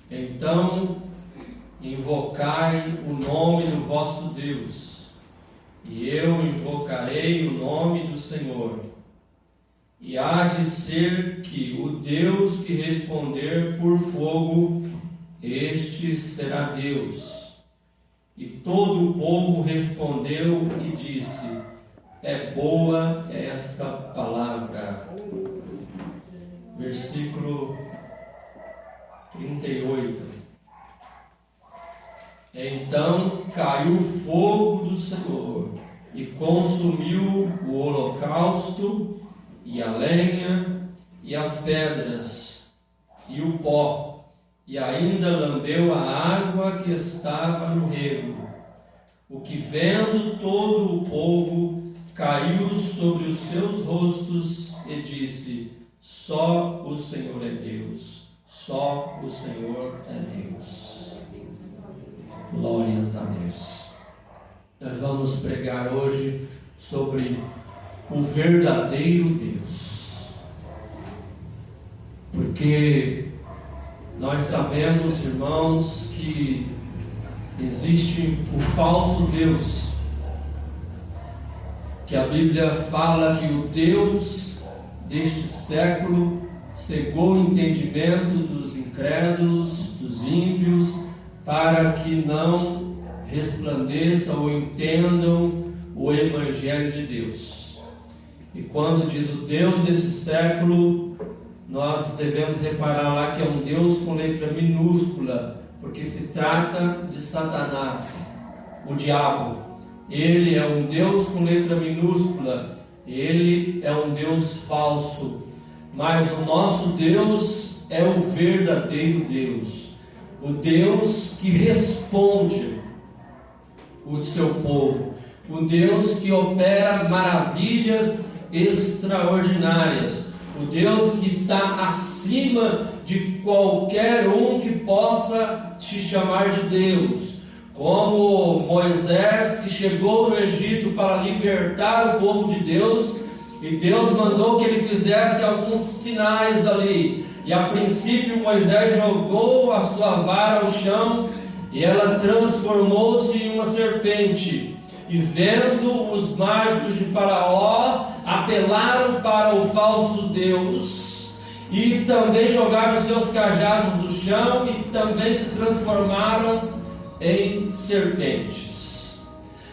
Então, invocai o nome do vosso Deus, e eu invocarei o nome do Senhor. E há de ser que o Deus que responder por fogo, este será Deus. E todo o povo respondeu e disse: é boa esta palavra. Versículo 38. Então caiu o fogo do Senhor e consumiu o holocausto e a lenha e as pedras e o pó, e ainda lambeu a água que estava no rego. O que vendo todo o povo caiu sobre os seus rostos e disse: só o Senhor é Deus, só o Senhor é Deus. Glórias a Deus. Nós vamos pregar hoje sobre o verdadeiro Deus, porque nós sabemos, irmãos, que existe o falso Deus, que a Bíblia fala que o Deus deste século cegou o entendimento dos incrédulos, dos ímpios, para que não resplandeçam ou entendam o Evangelho de Deus. E quando diz o Deus desse século, nós devemos reparar lá que é um Deus com letra minúscula, porque se trata de Satanás, o diabo. Ele é um Deus com letra minúscula, ele é um Deus falso, mas o nosso Deus é o verdadeiro Deus, o Deus que responde o seu povo, o Deus que opera maravilhas extraordinárias, o Deus que está acima de qualquer um que possa te chamar de Deus, como Moisés, que chegou no Egito para libertar o povo de Deus, e Deus mandou que ele fizesse alguns sinais ali, e a princípio Moisés jogou a sua vara ao chão, e ela transformou-se em uma serpente. E vendo os mágicos de Faraó, apelaram para o falso Deus, e também jogaram os seus cajados no chão, e também se transformaram em serpentes.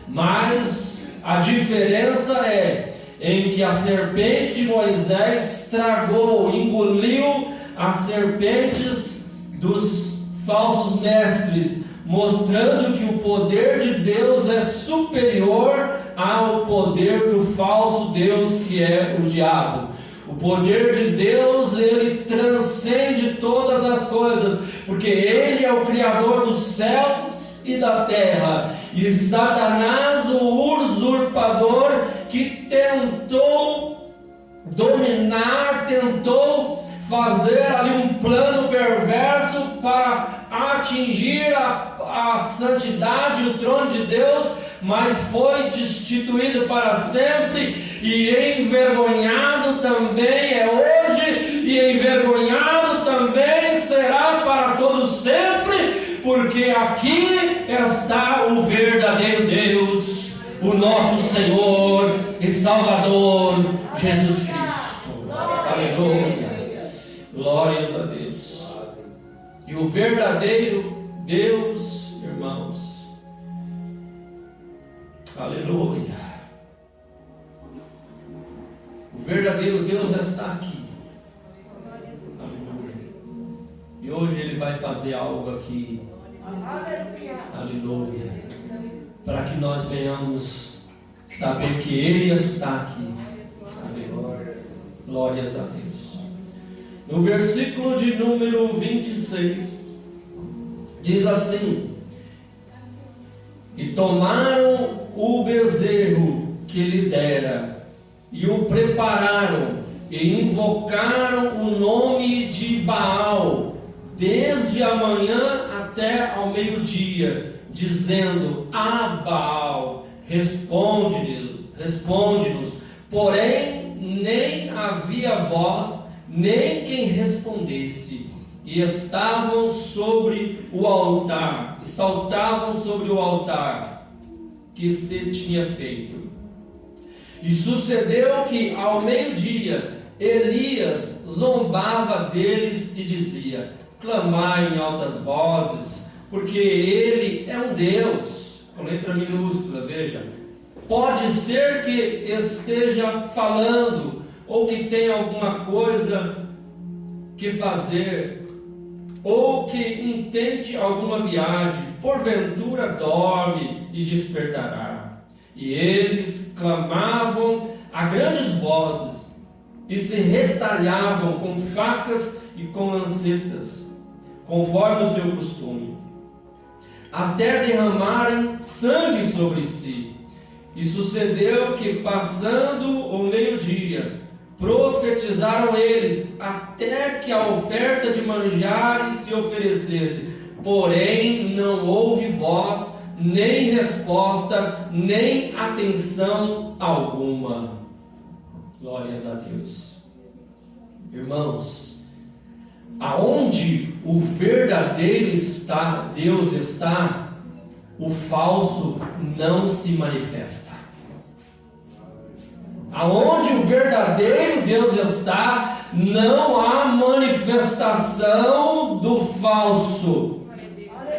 Mas a diferença é em que a serpente de Moisés tragou, engoliu as serpentes dos falsos mestres, mostrando que o poder de Deus é superior ao poder do falso Deus, que é o diabo. O poder de Deus, ele transcende todas as coisas, porque ele é o Criador dos céus e da terra. E Satanás, o usurpador, que tentou dominar, tentou fazer ali um plano perverso para atingir a santidade, o trono de Deus, mas foi destituído para sempre, e envergonhado também é hoje, e envergonhado também será para todos sempre, porque aqui está o verdadeiro Deus, o nosso Senhor e Salvador Jesus Cristo. Aleluia. Glórias a Deus. E o verdadeiro Deus, irmãos, aleluia, o verdadeiro Deus está aqui, aleluia, e hoje Ele vai fazer algo aqui, aleluia, para que nós venhamos saber que Ele está aqui, aleluia, glórias a Deus. No versículo de número 26, diz assim: e tomaram o bezerro que lhe dera, e o prepararam, e invocaram o nome de Baal, desde a manhã até ao meio-dia, dizendo: a Baal responde-nos. Porém, nem havia voz, nem quem respondesse. E estavam sobre o altar, e saltavam sobre o altar que se tinha feito. E sucedeu que, ao meio-dia, Elias zombava deles e dizia: clamai em altas vozes, porque ele é um Deus, com letra minúscula, veja. Pode ser que esteja falando, ou que tenha alguma coisa que fazer, ou que intente alguma viagem, porventura dorme e despertará. E eles clamavam a grandes vozes, e se retalhavam com facas e com lancetas, conforme o seu costume, até derramarem sangue sobre si. E sucedeu que, passando o meio-dia, profetizaram eles, até que a oferta de manjares se oferecesse. Porém, não houve voz, nem resposta, nem atenção alguma. Glórias a Deus. Irmãos, aonde o verdadeiro Deus está, o falso não se manifesta. Aonde o verdadeiro Deus está, não há manifestação do falso.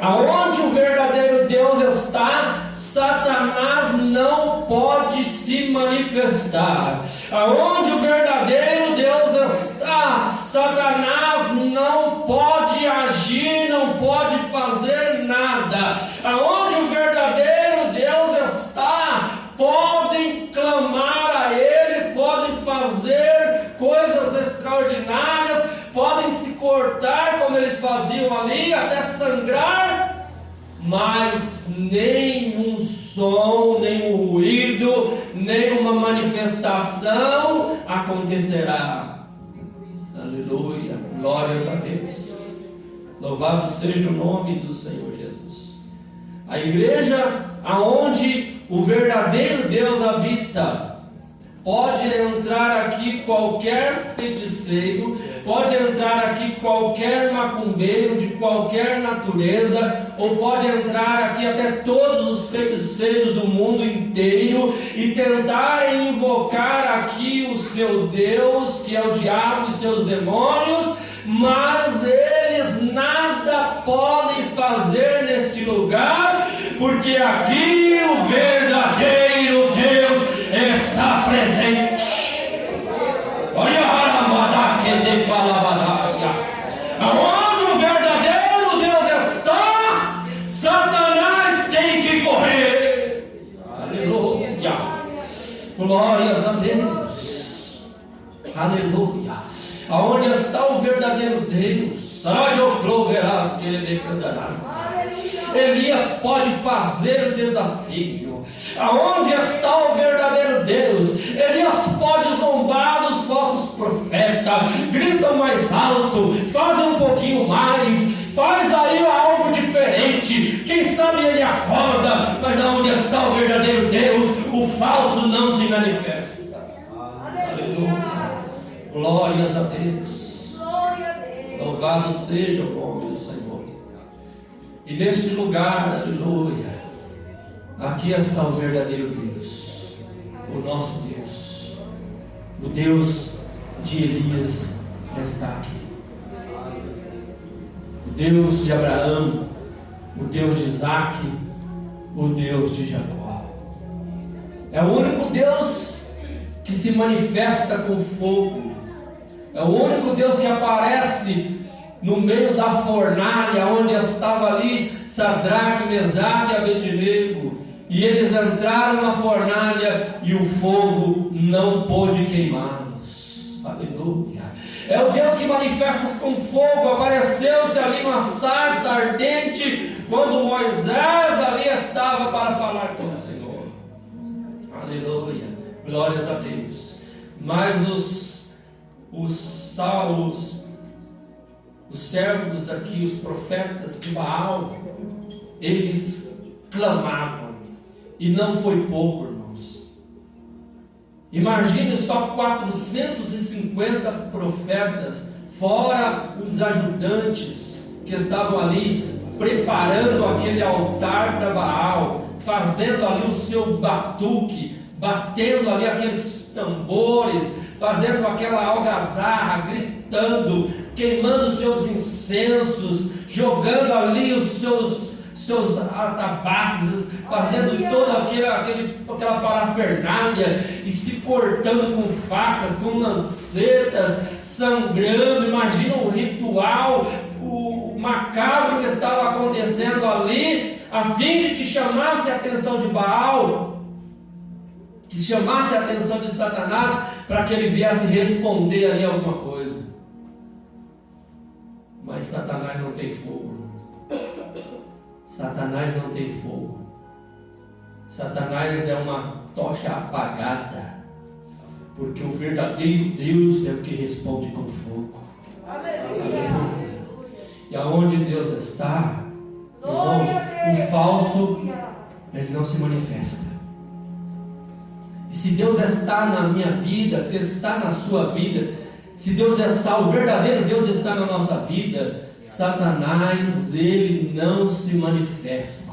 Aonde o verdadeiro Deus está, Satanás não pode se manifestar. Aonde o verdadeiro Deus está, Satanás não pode agir, não pode fazer nada. Aonde o verdadeiro Deus está, podem clamar a Ele, podem fazer coisas extraordinárias, podem se cortar como eles faziam ali, até sangrar, mas nenhum som, nenhum ruído, nenhuma manifestação acontecerá. Aleluia, glórias a Deus. Louvado seja o nome do Senhor Jesus. A igreja aonde o verdadeiro Deus habita, pode entrar aqui qualquer feiticeiro, pode entrar aqui qualquer macumbeiro de qualquer natureza, ou pode entrar aqui até todos os feiticeiros do mundo inteiro e tentar invocar aqui o seu Deus, que é o diabo e seus demônios, mas eles nada podem fazer neste lugar, porque aqui o verdadeiro Deus está presente. Olha a ramada que te fala, aonde o verdadeiro Deus está, Satanás tem que correr. Aleluia, glórias a Deus. Aleluia. Aonde está o verdadeiro Deus, Elias pode fazer o desafio. Aonde está o verdadeiro Deus? Elias pode zombar dos falsos profetas. Grita mais alto, faz um pouquinho mais, faz aí algo diferente. Quem sabe ele acorda, mas aonde está o verdadeiro Deus, o falso não se manifesta. Aleluia. Glórias a Deus. Louvado seja o nome do Senhor. E neste lugar, aleluia, aqui está o verdadeiro Deus, o nosso Deus, o Deus de Elias está aqui, o Deus de Abraão, o Deus de Isaac, o Deus de Jacó. É o único Deus que se manifesta com fogo, é o único Deus que aparece no meio da fornalha, onde estava ali Sadraque, Mesaque e Abednego, e eles entraram na fornalha e o fogo não pôde queimá-los. Aleluia. É o Deus que manifesta com fogo. Apareceu-se ali uma sarça ardente quando Moisés ali estava para falar com o Senhor. Aleluia, glórias a Deus. Mas os servos aqui, os profetas de Baal, eles clamavam, E não foi pouco, irmãos. Imagine só 450 profetas, fora os ajudantes que estavam ali preparando aquele altar para Baal, fazendo ali o seu batuque, batendo ali aqueles tambores, fazendo aquela algazarra, gritando, queimando seus incensos, jogando ali os seus atabaques, fazendo toda aquela parafernália e se cortando com facas, com lancetas, sangrando. Imagina o ritual, o macabro que estava acontecendo ali, a fim de que chamasse a atenção de Baal, que chamasse a atenção de Satanás, para que ele viesse responder ali alguma coisa. Mas Satanás não tem fogo. Satanás não tem fogo. Satanás é uma tocha apagada, porque o verdadeiro Deus é o que responde com fogo. Aleluia. E aonde Deus está, irmãos, o falso, ele não se manifesta. E se Deus está na minha vida, se está na sua vida, se Deus está, o verdadeiro Deus está na nossa vida, Satanás, ele não se manifesta.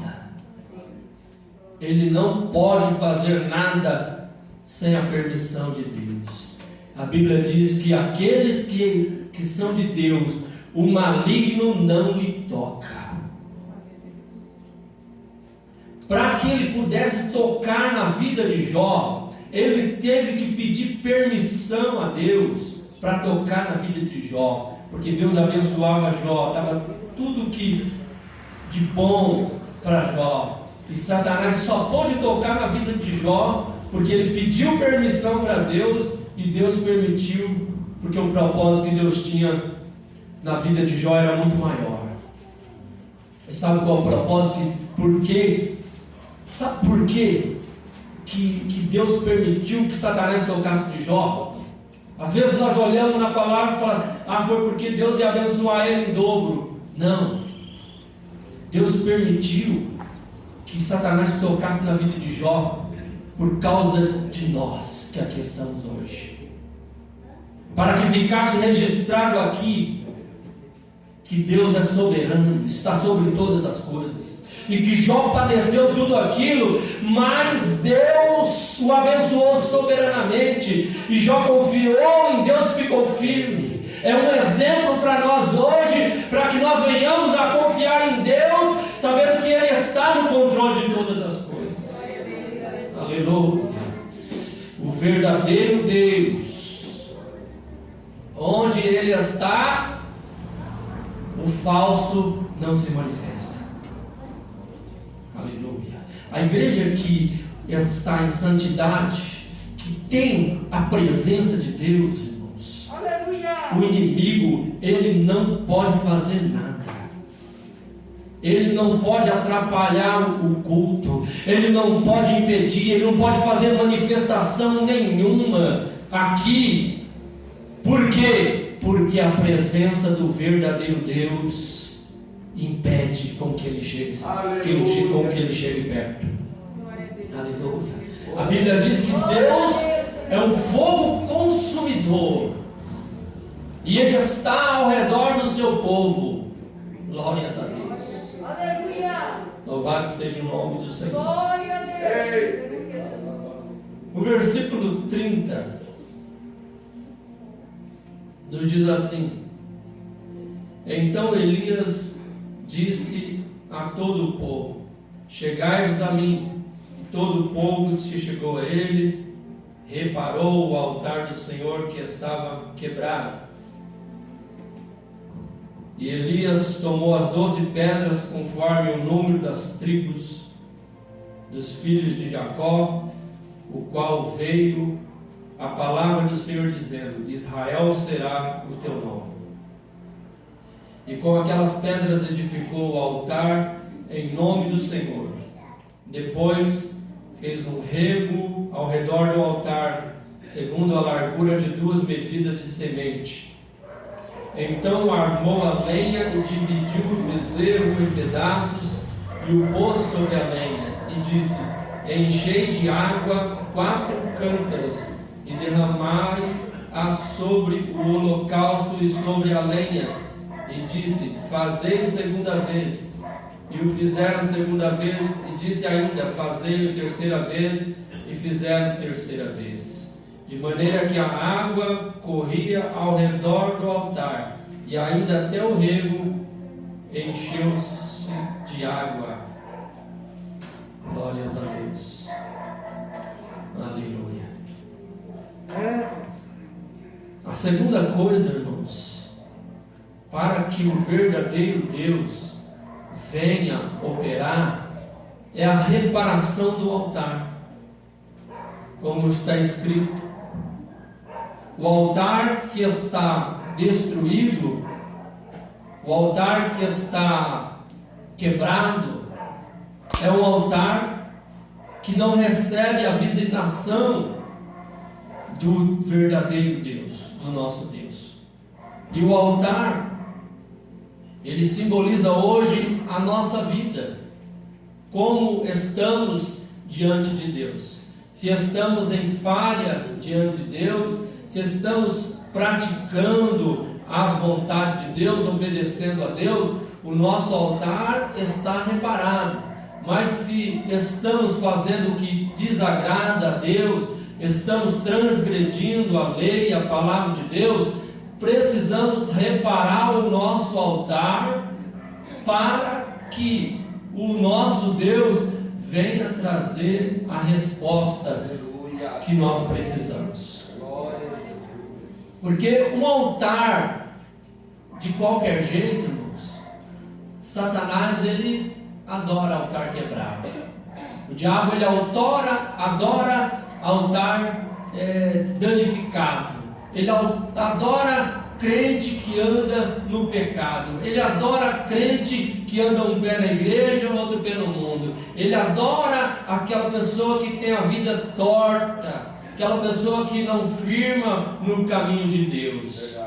Ele não pode fazer nada sem a permissão de Deus. A Bíblia diz que aqueles que são de Deus, o maligno não lhe toca. Para que ele pudesse tocar na vida de Jó, ele teve que pedir permissão a Deus para tocar na vida de Jó, porque Deus abençoava Jó, dava tudo que de bom para Jó. E Satanás só pôde tocar na vida de Jó porque ele pediu permissão para Deus e Deus permitiu, porque o propósito que Deus tinha na vida de Jó era muito maior. Sabe qual é o propósito? Sabe por quê que Deus permitiu que Satanás tocasse de Jó? Às vezes nós olhamos na palavra e falamos, foi porque Deus ia abençoar ele em dobro. Não. Deus permitiu que Satanás tocasse na vida de Jó por causa de nós que aqui estamos hoje. Para que ficasse registrado aqui que Deus é soberano, está sobre todas as coisas. E que Jó padeceu tudo aquilo, mas Deus o abençoou soberanamente. E Jó confiou em Deus, ficou firme. É um exemplo para nós hoje, para que nós venhamos a confiar em Deus, sabendo que Ele está no controle de todas as coisas. Aleluia. O verdadeiro Deus, onde Ele está, o falso não se manifesta. Aleluia. A igreja que está em santidade, que tem a presença de Deus, irmãos, aleluia, o inimigo, ele não pode fazer nada. Ele não pode atrapalhar o culto, ele não pode impedir, ele não pode fazer manifestação nenhuma aqui. Por quê? Porque a presença do verdadeiro Deus impede com que ele chegue, com que ele chegue perto. Aleluia. A Bíblia diz que Deus é um fogo consumidor e Ele está ao redor do seu povo. Glórias a Deus. Aleluia. Louvado seja o nome do Senhor. Glória a Deus. O versículo 30 nos diz assim: então Elias disse a todo o povo: chegai-vos a mim. E todo o povo se chegou a ele, reparou o altar do Senhor que estava quebrado. E Elias tomou as 12 pedras conforme o número das tribos dos filhos de Jacó, o qual veio a palavra do Senhor dizendo: Israel será o teu nome. E com aquelas pedras edificou o altar em nome do Senhor. Depois fez um rego ao redor do altar, segundo a largura de 2 medidas de semente. Então armou a lenha e dividiu o bezerro em pedaços e o pôs sobre a lenha. E disse: enchei de água 4 cântaros, e derramai-a sobre o holocausto e sobre a lenha. E disse: fazei-o segunda vez. E o fizeram segunda vez, e disse ainda: fazei-o terceira vez, e fizeram terceira vez. De maneira que a água corria ao redor do altar, e ainda até o rego encheu-se de água. Glórias a Deus. Aleluia. A segunda coisa, irmãos, para que o verdadeiro Deus venha operar, é a reparação do altar. Como está escrito, o altar que está destruído, o altar que está quebrado, é um altar que não recebe a visitação do verdadeiro Deus, do nosso Deus. E o altar, ele simboliza hoje a nossa vida, como estamos diante de Deus. Se estamos em falha diante de Deus, se estamos praticando a vontade de Deus, obedecendo a Deus, o nosso altar está reparado. Mas se estamos fazendo o que desagrada a Deus, estamos transgredindo a lei, a palavra de Deus, precisamos reparar o nosso altar para que o nosso Deus venha trazer a resposta que nós precisamos. Porque um altar de qualquer jeito, irmãos, Satanás ele adora altar quebrado. O diabo ele adora altar danificado. Ele adora crente que anda no pecado. Ele adora crente que anda um pé na igreja e outro pé no mundo. Ele adora aquela pessoa que tem a vida torta, aquela pessoa que não firma no caminho de Deus.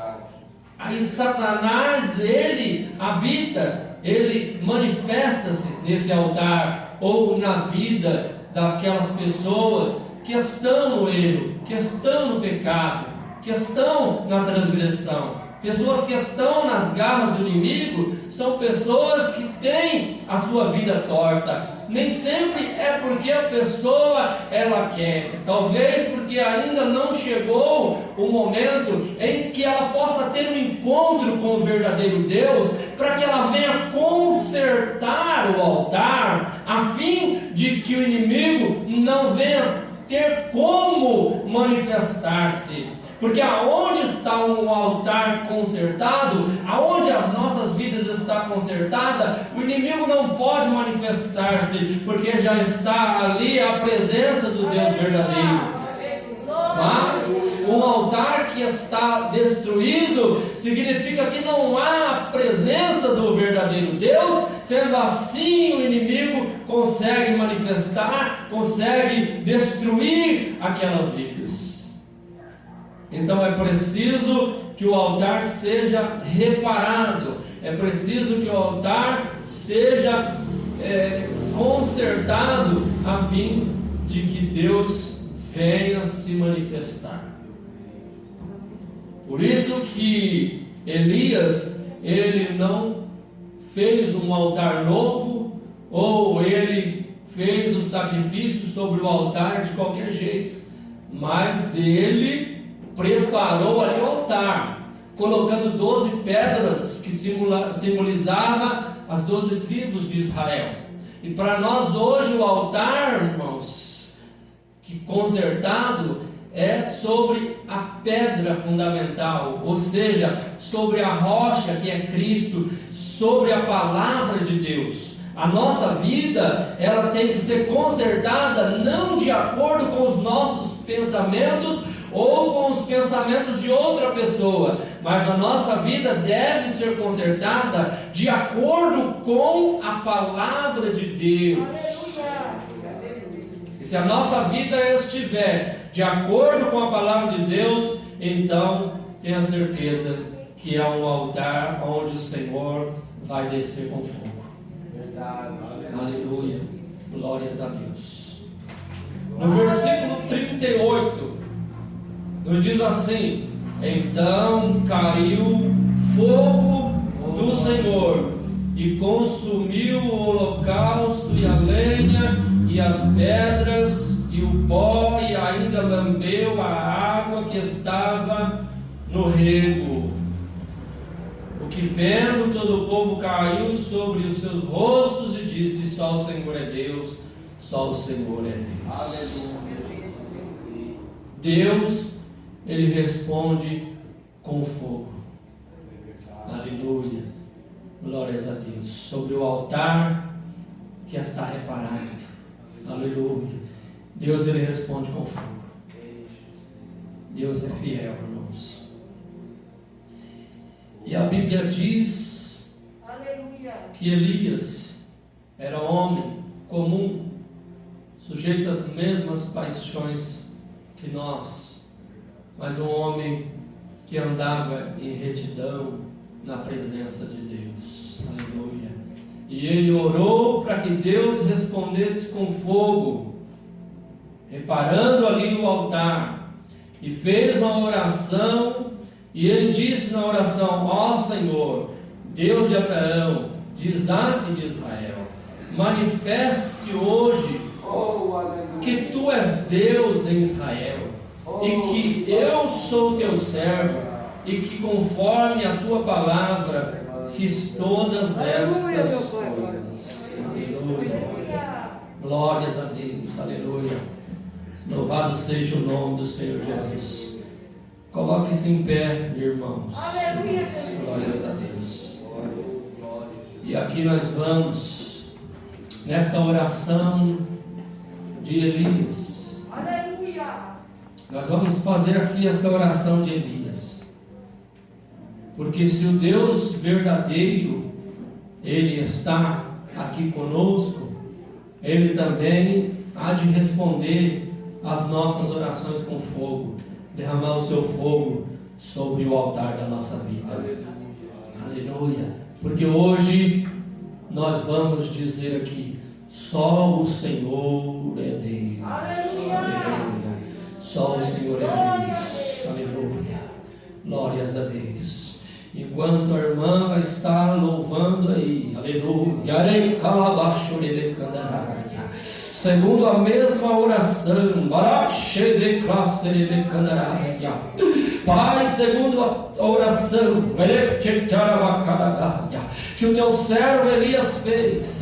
Aí Satanás, ele habita, ele manifesta-se nesse altar ou na vida daquelas pessoas que estão no erro, que estão no pecado, que estão na transgressão. Pessoas que estão nas garras do inimigo são pessoas que têm a sua vida torta. Nem sempre é porque a pessoa ela quer. Talvez porque ainda não chegou o momento em que ela possa ter um encontro com o verdadeiro Deus, para que ela venha consertar o altar, a fim de que o inimigo não venha ter como manifestar-se. Porque aonde está um altar consertado, aonde as nossas vidas estão consertadas, o inimigo não pode manifestar-se, porque já está ali a presença do Deus verdadeiro. Mas um altar que está destruído significa que não há a presença do verdadeiro Deus. Sendo assim, o inimigo consegue manifestar, consegue destruir aquelas vidas. Então é preciso que o altar seja reparado, é preciso que o altar seja consertado, a fim de que Deus venha se manifestar. Por isso que Elias, ele não fez um altar novo, ou ele fez o sacrifício sobre o altar de qualquer jeito, mas ele preparou ali o altar, colocando 12 pedras que simbolizavam as 12 tribos de Israel. E para nós hoje o altar, irmãos, que consertado é sobre a pedra fundamental, ou seja, sobre a rocha que é Cristo, sobre a palavra de Deus. A nossa vida, ela tem que ser consertada não de acordo com os nossos pensamentos ou com os pensamentos de outra pessoa, mas a nossa vida deve ser consertada de acordo com a palavra de Deus. E se a nossa vida estiver de acordo com a palavra de Deus, então tenha certeza que é um altar onde o Senhor vai descer com fogo. Verdade. Aleluia. Glórias a Deus. No versículo 38, nos diz assim: então caiu fogo do Senhor e consumiu o holocausto e a lenha e as pedras e o pó, e ainda lambeu a água que estava no rego. O que vendo todo o povo caiu sobre os seus rostos e disse: só o Senhor é Deus, só o Senhor é Deus. Deus, Ele responde com fogo. Aleluia. Glórias a Deus. Sobre o altar que está reparado. Aleluia. Deus, Ele responde com fogo. Deus é fiel, irmãos. E a Bíblia diz que Elias era homem comum, sujeito às mesmas paixões que nós, mas um homem que andava em retidão na presença de Deus. Aleluia. E ele orou para que Deus respondesse com fogo, reparando ali o altar, e fez uma oração, e ele disse na oração: ó Senhor, Deus de Abraão, de Isaque e de Israel, manifeste-se hoje que tu és Deus em Israel, e que eu sou teu servo, e que conforme a tua palavra fiz todas estas coisas. Aleluia. Glórias a Deus. Aleluia. Louvado seja o nome do Senhor Jesus. Coloque-se em pé, irmãos. Aleluia. Glórias a Deus. E aqui nós vamos nesta oração de Elias. Aleluia. Nós vamos fazer aqui esta oração de Elias, porque se o Deus verdadeiro, Ele está aqui conosco, Ele também há de responder às nossas orações com fogo, derramar o seu fogo sobre o altar da nossa vida. Aleluia. Porque hoje nós vamos dizer aqui: só o Senhor é Deus. Aleluia. Só o Senhor é Deus. Aleluia. Glórias a Deus. Enquanto a irmã vai estar louvando aí, aleluia, segundo a mesma oração, Pai, segundo a oração que o teu servo Elias fez,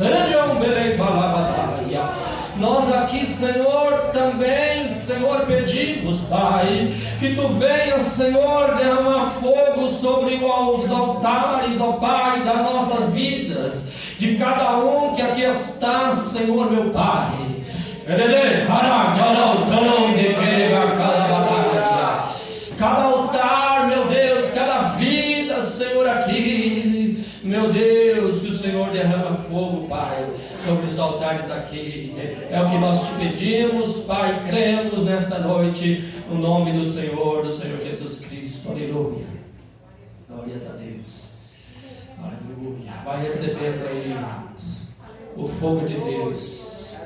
nós aqui, Senhor, também, Senhor, pedimos, Pai, que tu venhas, Senhor, derramar fogo sobre os altares, ó Pai, das nossas vidas, de cada um que aqui está, Senhor, meu Pai. Cada altar, meu Deus, cada vida, Senhor, aqui, meu Deus, que o Senhor derrama fogo, Pai, sobre os altares aqui. É o que nós te pedimos, Pai, cremos nesta noite, no nome do Senhor Jesus Cristo. Aleluia. Glórias a Deus. Aleluia. Vai recebendo aí o fogo de Deus,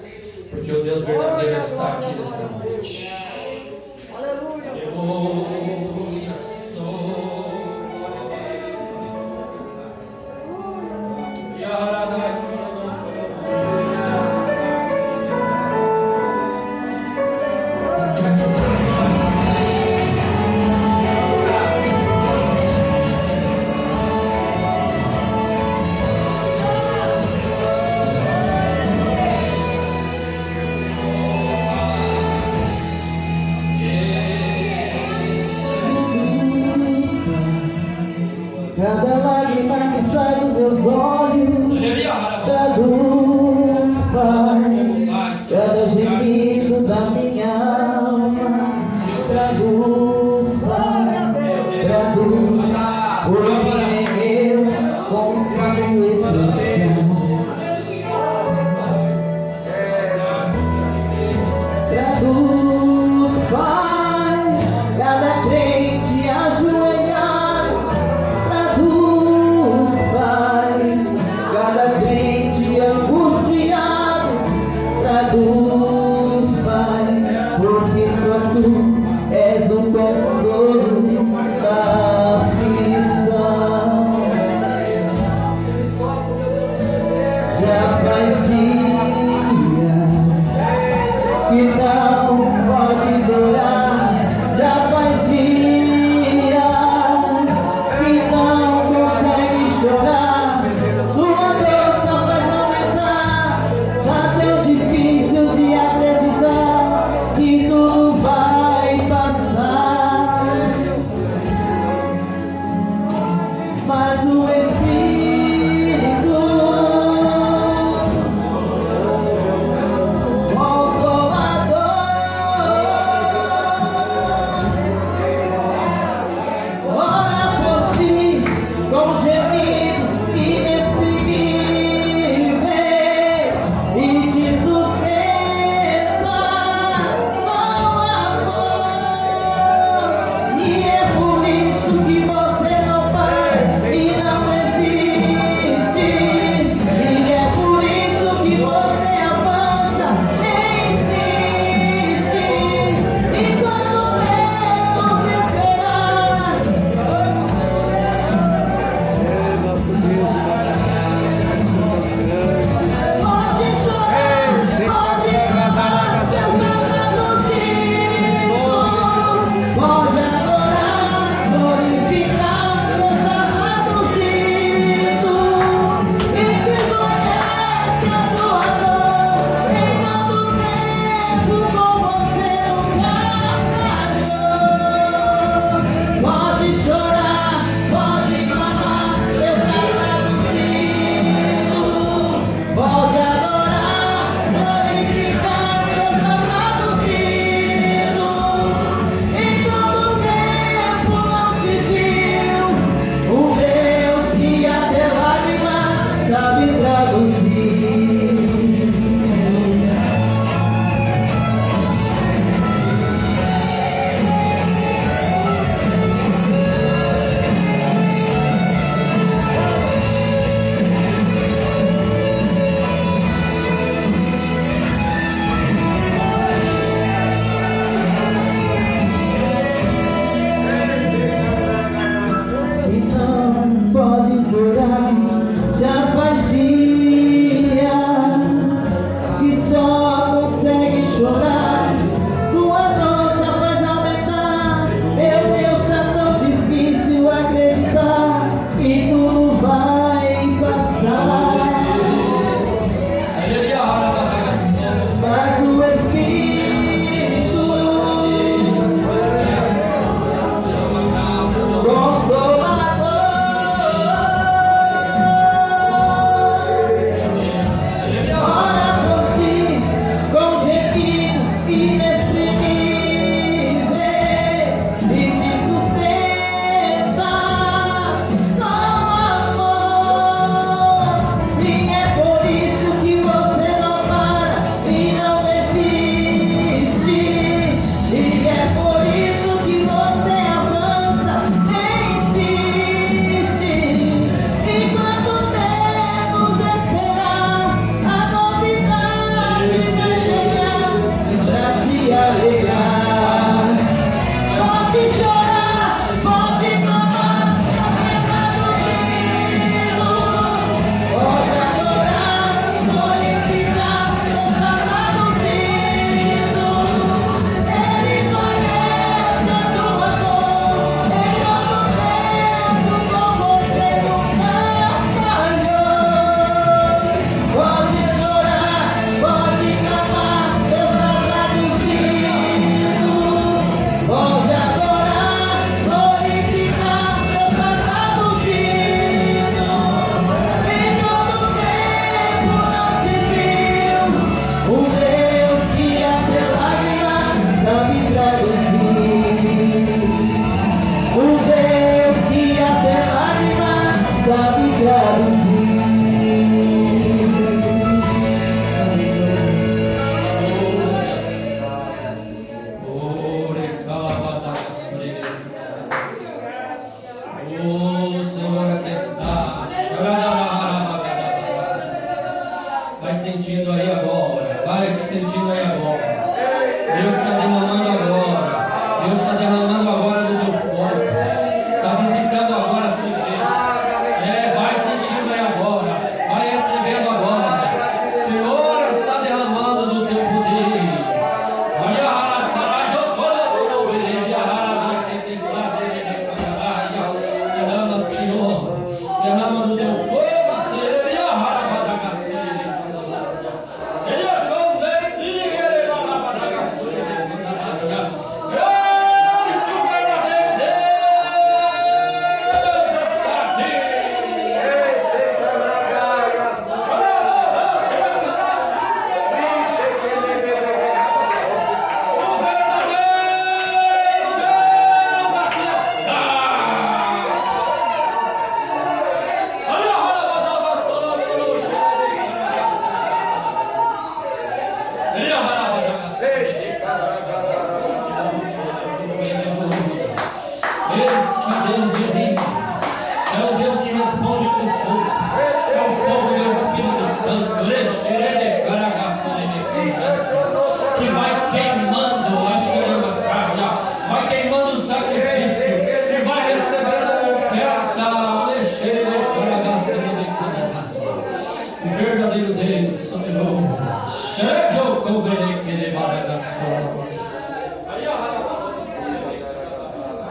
porque o Deus verdadeiro está aqui nesta noite. Aleluia. Aleluia. verdadeiro Deus, aleluia.